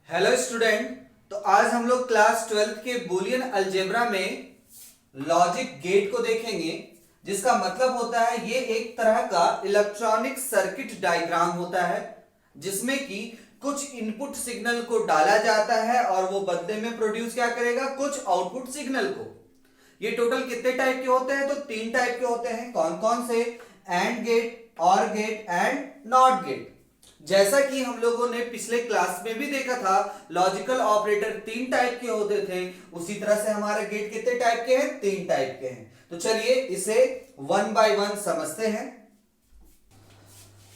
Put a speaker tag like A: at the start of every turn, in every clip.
A: Hello student. तो आज हम लोग क्लास 12th के बुलियन अलजेब्रा में लॉजिक गेट को देखेंगे, जिसका मतलब होता है ये एक तरह का इलेक्ट्रॉनिक सर्किट डायग्राम होता है जिसमें कि कुछ इनपुट सिग्नल को डाला जाता है और वो बदले में प्रोड्यूस क्या करेगा, कुछ आउटपुट सिग्नल को। ये टोटल कितने टाइप के होते हैं? तो 3 टाइप के होते हैं। कौन कौन से? एंड गेट, और गेट एंड नॉट गेट। जैसा कि हम लोगों ने पिछले क्लास में भी देखा था, लॉजिकल ऑपरेटर 3 टाइप के होते थे, उसी तरह से हमारे गेट कितने टाइप के हैं? 3 टाइप के हैं। तो चलिए इसे वन बाय वन समझते हैं।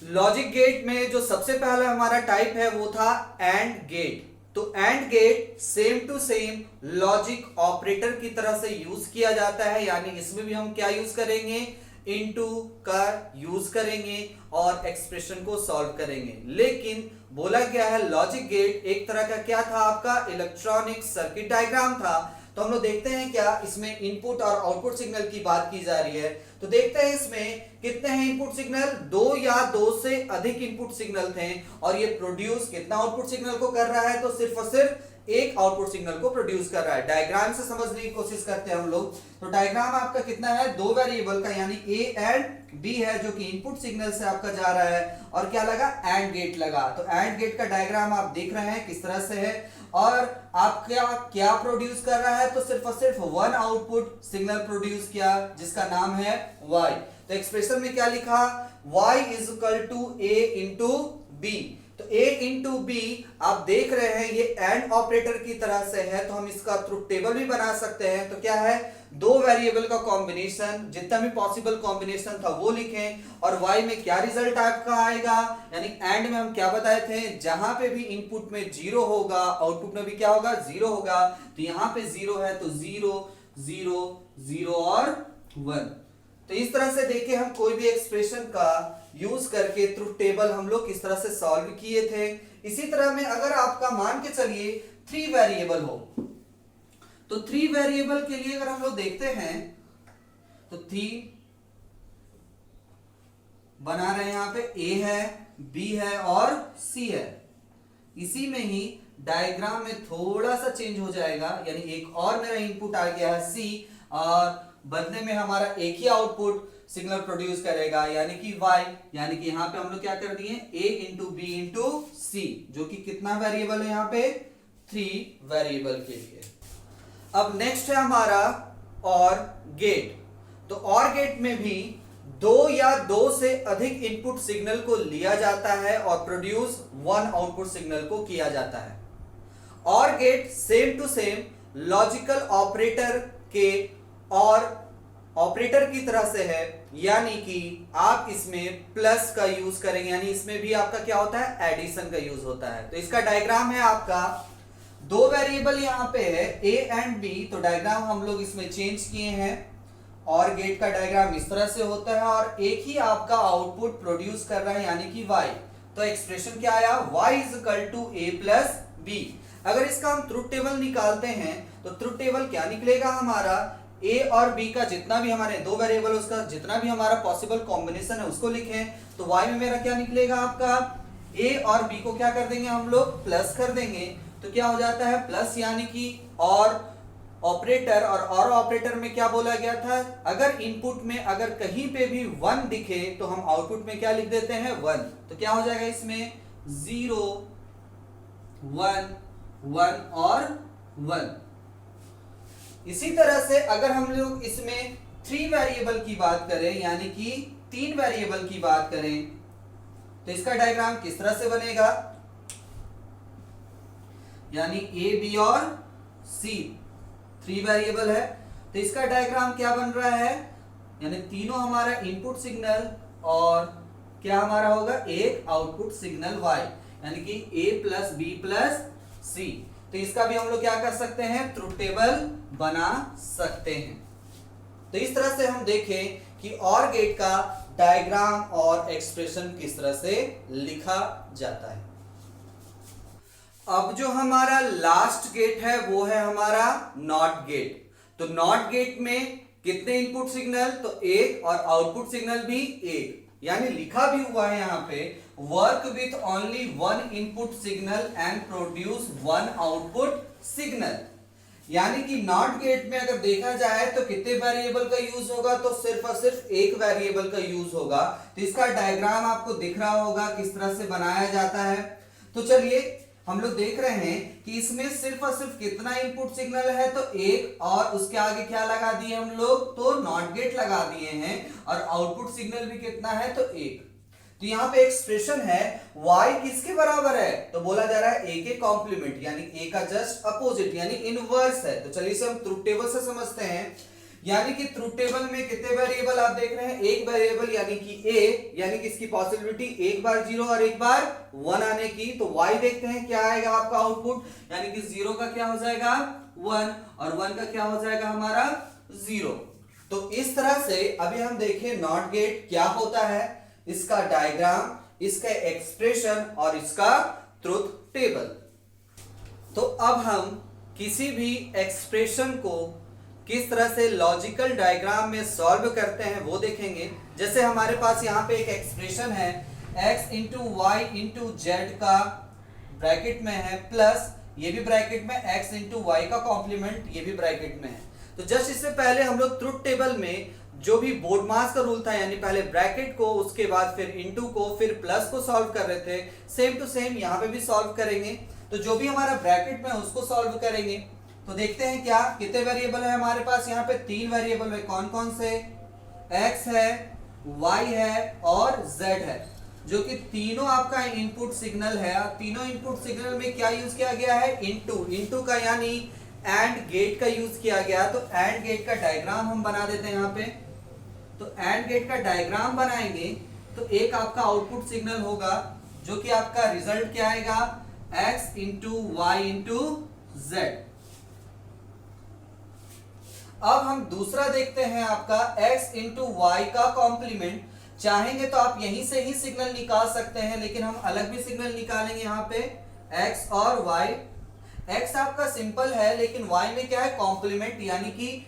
A: लॉजिक गेट में जो सबसे पहला हमारा टाइप है वो था एंड गेट। तो and gate same to same logic operator की तरह से यूज किया जाता है, यानी इसमें भी हम क्या यूज करेंगे? इनटू का यूज करेंगे और एक्सप्रेशन को सॉल्व करेंगे। लेकिन बोला गया है लॉजिक गेट एक तरह का क्या था? आपका इलेक्ट्रॉनिक सर्किट डायग्राम था। तो हम लोग देखते हैं क्या इसमें इनपुट और आउटपुट सिग्नल की बात की जा रही है। तो देखते हैं इसमें कितने हैं इनपुट सिग्नल? 2 या 2 से अधिक इनपुट सिग्नल थे और ये प्रोड्यूस कितना आउटपुट सिग्नल को कर रहा है? तो सिर्फ और सिर्फ एक आउटपुट सिग्नल को प्रोड्यूस कर रहा है। डायग्राम से समझने की कोशिश करते हैं हम लोग। तो डायग्राम आपका कितना है? 2 वेरिएबल का, यानी ए एंड बी है, जो कि इनपुट सिग्नल से आपका जा रहा है। और क्या लगा? एंड गेट लगा। तो एंड गेट का डायग्राम आप देख रहे हैं किस तरह से है। और आप क्या प्रोड्यूस कर रहा है? तो सिर्फ और सिर्फ वन आउटपुट सिग्नल प्रोड्यूस किया, जिसका नाम है y। तो एक्सप्रेशन में क्या लिखा? y is equal to a into B. तो a इंटू बी आप देख रहे हैं ये एंड ऑपरेटर की तरह से है, तो हम इसका ट्रुथ टेबल भी बना सकते हैं। तो क्या है? 2 वेरिएबल का कॉम्बिनेशन, जितना भी पॉसिबल कॉम्बिनेशन था वो लिखें और y में क्या रिजल्ट आपका आएगा। यानी एंड में हम क्या बताए थे? जहां पे भी इनपुट में 0 होगा, आउटपुट में भी क्या होगा? 0 होगा। तो यहां पे 0 है तो 0 0 0 और 1। तो इस तरह से देखिए हम कोई भी एक्सप्रेशन का यूज करके ट्रुथ टेबल हम लोग किस तरह से सॉल्व किए थे। इसी तरह में अगर आपका मान के चलिए 3 वेरिएबल हो, तो 3 वेरिएबल के लिए अगर हम लोग देखते हैं तो 3 बना रहे हैं, यहां पे a है, b है और c है। इसी में ही डायग्राम में थोड़ा सा चेंज हो जाएगा, यानी एक और मेरा इनपुट आ गया है c, और बदले में हमारा एक ही आउटपुट सिग्नल प्रोड्यूस करेगा, यानी कि y। यानी कि यहां पे हम लोग क्या कर दिए? a इंटू बी इंटू सी, जो कि कितना वेरिएबल है यहां पे? 3 वेरिएबल के लिए। अब नेक्स्ट है हमारा और गेट। तो और गेट में भी 2 या 2 से अधिक इनपुट सिग्नल को लिया जाता है और प्रोड्यूस 1 आउटपुट सिग्नल को किया जाता है। OR gate same to same logical operator के और ऑपरेटर की तरह से है, यानी कि आप इसमें प्लस का यूज करेंगे, यानी इसमें भी आपका क्या होता है? एडिशन का यूज होता है। तो इसका डायग्राम है आपका 2 वेरिएबल यहां पे है a एंड b। तो डायग्राम हम लोग इसमें चेंज किए हैं। और गेट का डायग्राम इस तरह से होता है और एक ही आपका आउटपुट प्रोड्यूस कर रहा है, यानी कि y। तो एक्सप्रेशन क्या आया? y is equal to a plus B. अगर इसका हम ट्रुथ टेबल निकालते हैं तो ट्रुथ टेबल क्या निकलेगा हमारा? a और b का जितना भी हमारे 2 वेरिएबल, उसका जितना भी हमारा पॉसिबल कॉम्बिनेशन है उसको लिखें। तो y में मेरा क्या निकलेगा आपका? a और b को क्या कर देंगे हम लोग? प्लस कर देंगे। तो क्या हो जाता है? प्लस, यानी कि और ऑपरेटर, और ऑपरेटर में क्या बोला गया था? अगर इनपुट में अगर कहीं पे भी 1 दिखे तो हम आउटपुट में क्या लिख देते हैं? 1। तो क्या हो जाएगा इसमें? 0 1 1 और 1। इसी तरह से अगर हम लोग इसमें 3 वेरिएबल की बात करें, यानी कि 3 वेरिएबल की बात करें, तो इसका डायग्राम किस तरह से बनेगा? यानी a b और c 3 वेरिएबल है, तो इसका डायग्राम क्या बन रहा है? यानी तीनों हमारा इनपुट सिग्नल और क्या हमारा होगा? एक आउटपुट सिग्नल y, यानी कि a प्लस बी प्लस सी। तो इसका भी हम लोग क्या कर सकते हैं? ट्रुथ टेबल बना सकते हैं। तो इस तरह से हम देखें कि और गेट का डायग्राम और एक्सप्रेशन किस तरह से लिखा जाता है। अब जो हमारा लास्ट गेट है वो है हमारा नॉट गेट। तो नॉट गेट में कितने इनपुट सिग्नल? तो एक, और आउटपुट सिग्नल भी एक। यानी लिखा भी हुआ है यहाँ पे work with only one input signal and produce one output signal. यानी कि नॉट गेट में अगर देखा जाए तो कितने वेरिएबल का यूज होगा, तो सिर्फ और सिर्फ एक वेरिएबल का यूज होगा। तो इसका डायग्राम आपको दिख रहा होगा किस तरह से बनाया जाता है। तो चलिए हम लोग देख रहे हैं कि इसमें सिर्फ और सिर्फ कितना इनपुट सिग्नल है, तो एक, और उसके आगे क्या लगा दिए हम लोग, तो नॉट गेट लगा दिए हैं, और आउटपुट सिग्नल भी कितना है, तो एक। तो यहाँ पे एक्सप्रेशन है y किसके बराबर है, तो बोला जा रहा है a के कॉम्प्लीमेंट, यानी a का जस्ट अपोजिट यानी इनवर्स है। तो चलिए इसे हम ट्रुथ टेबल से समझते हैं। यानी कि ट्रुथ टेबल में कितने वेरिएबल आप देख रहे हैं, एक वेरिएबल यानी कि a, यानी कि इसकी पॉसिबिलिटी एक बार 0 और एक बार 1 आने की। तो y देखते हैं क्या आएगा आपका आउटपुट, यानी कि 0 का क्या हो जाएगा 1 और 1 का क्या हो जाएगा हमारा 0। तो इस तरह से अभी हम देखें नॉट गेट क्या होता है, इसका डायग्राम, इसका एक्सप्रेशन और इसका ट्रुथ टेबल। तो अब हम किसी भी एक्सप्रेशन को किस तरह से लॉजिकल डायग्राम में सॉल्व करते हैं वो देखेंगे। जैसे हमारे पास यहाँ पे एक एक्सप्रेशन है x into Y into Z का ब्रैकेट में है, प्लस ये भी ब्रैकेट में x इंटू वाई का कॉम्प्लीमेंट ये भी ब्रैकेट में है। तो जस्ट इससे पहले हम लोग ट्रुथ टेबल में जो भी बोर्ड मास का रूल था, यानी पहले ब्रैकेट को, उसके बाद फिर इनटू को, फिर प्लस को सॉल्व कर रहे थे, सेम टू सेम यहाँ पे भी सॉल्व करेंगे। तो जो भी हमारा ब्रैकेट में उसको सॉल्व करेंगे। तो देखते हैं क्या कितने वेरिएबल है हमारे पास, यहाँ पे 3 वेरिएबल है। कौन कौन से, x है, y है और z है, जो कि तीनों आपका इनपुट सिग्नल है। तीनों इनपुट सिग्नल में क्या यूज किया गया है, इनटू का यानी एंड गेट का यूज किया गया। तो एंड गेट का डायग्राम हम बना देते हैं यहाँ पे। तो एंड गेट का डायग्राम बनाएंगे तो एक आपका आउटपुट सिग्नल होगा जो कि आपका रिजल्ट क्या आएगा, x into Y into Z. अब हम दूसरा देखते हैं आपका x इंटू वाई का कॉम्प्लीमेंट। चाहेंगे तो आप यहीं से ही सिग्नल निकाल सकते हैं, लेकिन हम अलग भी सिग्नल निकालेंगे यहाँ पे x और y। x आपका सिंपल है, लेकिन y में क्या है कॉम्प्लीमेंट, यानी कि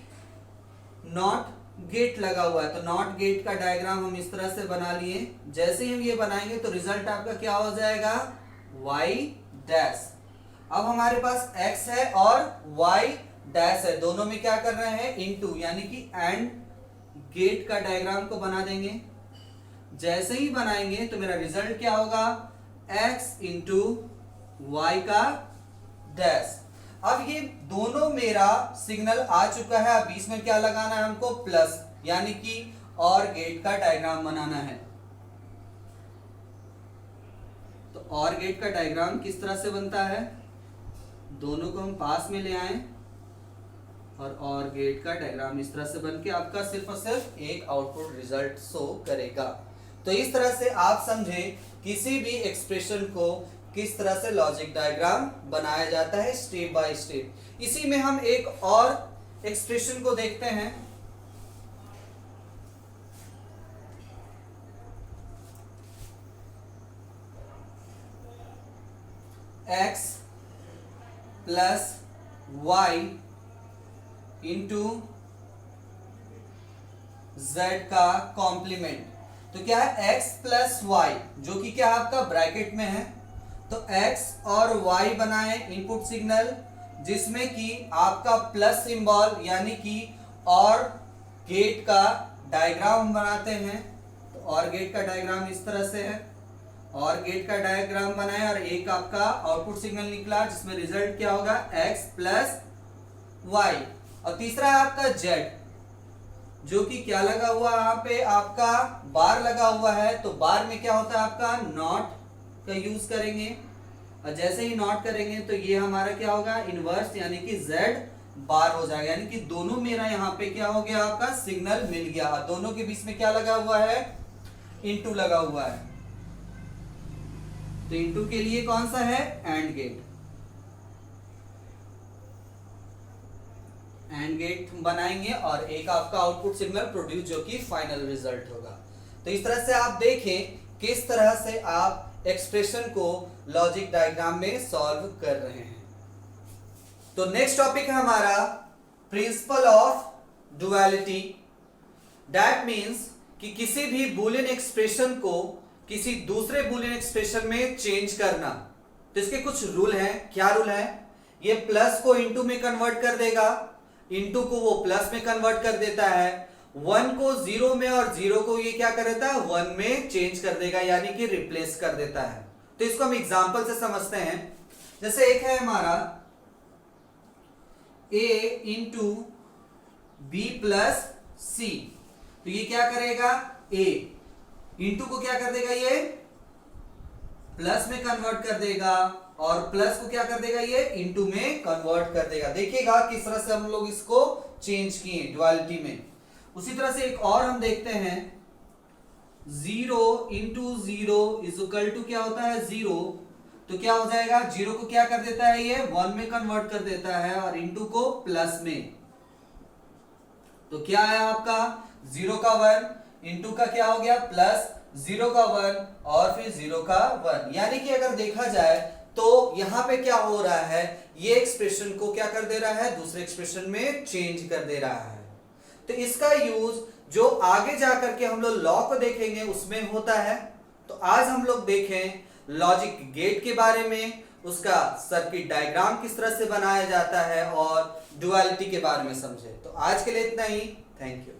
A: नॉट गेट लगा हुआ है। तो नॉट गेट का डायग्राम हम इस तरह से बना लिए। जैसे ही हम ये बनाएंगे तो रिजल्ट आपका क्या हो जाएगा y डैश। अब हमारे पास x है और y डैश है, दोनों में क्या कर रहे हैं इनटू, यानी कि एंड गेट का डायग्राम को बना देंगे। जैसे ही बनाएंगे तो मेरा रिजल्ट क्या होगा, x इंटू वाई का डैश। अब ये दोनों मेरा सिग्नल आ चुका है। अब बीच में क्या लगाना है हमको, प्लस, यानी कि और गेट का डायग्राम बनाना है। तो और गेट का डायग्राम किस तरह से बनता है, दोनों को हम पास में ले आए और गेट का डायग्राम इस तरह से बन के आपका सिर्फ और सिर्फ एक आउटपुट रिजल्ट शो करेगा। तो इस तरह से आप समझें किसी भी एक्सप्रेशन को किस तरह से लॉजिक डायग्राम बनाया जाता है स्टेप बाय स्टेप। इसी में हम एक और एक्सप्रेशन को देखते हैं। x plus Y into z का कॉम्प्लीमेंट। तो क्या है x प्लस वाई, जो कि क्या आपका ब्रैकेट में है। तो x और y बनाए इनपुट सिग्नल, जिसमें कि आपका प्लस सिंबल यानी कि और गेट का डायग्राम हम बनाते हैं। तो और गेट का डायग्राम इस तरह से है, और गेट का डायग्राम बनाए और एक आपका आउटपुट सिग्नल निकला जिसमें रिजल्ट क्या होगा x प्लस वाई। और तीसरा है आपका z, जो कि क्या लगा हुआ यहाँ पे आपका बार लगा हुआ है। तो बार में क्या होता है आपका नॉट का यूज करेंगे, और जैसे ही नॉट करेंगे तो ये हमारा क्या होगा इनवर्स, यानी कि z बार हो जाएगा। यानी कि दोनों मेरा यहाँ पे क्या हो गया आपका सिग्नल मिल गया, और दोनों के बीच में क्या लगा हुआ है इनटू लगा हुआ है। तो इनटू के लिए कौन सा है एंड गेट, एंड गेट बनाएंगे और एक आपका आउटपुट सिग्नल प्रोड्यूस जो कि फाइनल रिजल्ट होगा। तो इस तरह से आप देखें किस तरह से आप एक्सप्रेशन को लॉजिक डायग्राम में सॉल्व कर रहे हैं। तो नेक्स्ट टॉपिक है हमारा principle of duality. That means कि किसी भी बूलियन एक्सप्रेशन को किसी दूसरे बूलियन एक्सप्रेशन में चेंज करना। तो इसके कुछ रूल हैं। क्या रूल है? ये प्लस को इनटू में कन्वर्ट कर देगा, इनटू को वो प्लस में कन्वर्ट कर देता है, 1 को 0 में और 0 को ये क्या कर देता है 1 में चेंज कर देगा, यानी कि रिप्लेस कर देता है। तो इसको हम एग्जांपल से समझते हैं। जैसे एक है हमारा a इंटू बी प्लस सी, तो ये क्या करेगा a इंटू को क्या कर देगा, ये प्लस में कन्वर्ट कर देगा और प्लस को क्या कर देगा, ये इंटू में कन्वर्ट कर देगा। देखिएगा किस तरह से हम लोग इसको चेंज किए ड्युअलिटी में। उसी तरह से एक और हम देखते हैं, 0 इंटू 0 इज इक्वल टू क्या होता है 0, तो क्या हो जाएगा 0 को क्या कर देता है ये 1 में कन्वर्ट कर देता है और इंटू को प्लस में, तो क्या है आपका 0 का 1 इंटू का क्या हो गया प्लस 0 का 1 और फिर 0 का 1। यानी कि अगर देखा जाए तो यहां पे क्या हो रहा है, ये एक्सप्रेशन को क्या कर दे रहा है दूसरे एक्सप्रेशन में चेंज कर दे रहा है। तो इसका यूज जो आगे जाकर के हम लोग लॉ को देखेंगे उसमें होता है। तो आज हम लोग देखें लॉजिक गेट के बारे में, उसका सर्किट डायग्राम किस तरह से बनाया जाता है और ड्युअलिटी के बारे में समझे। तो आज के लिए इतना ही। Thank you.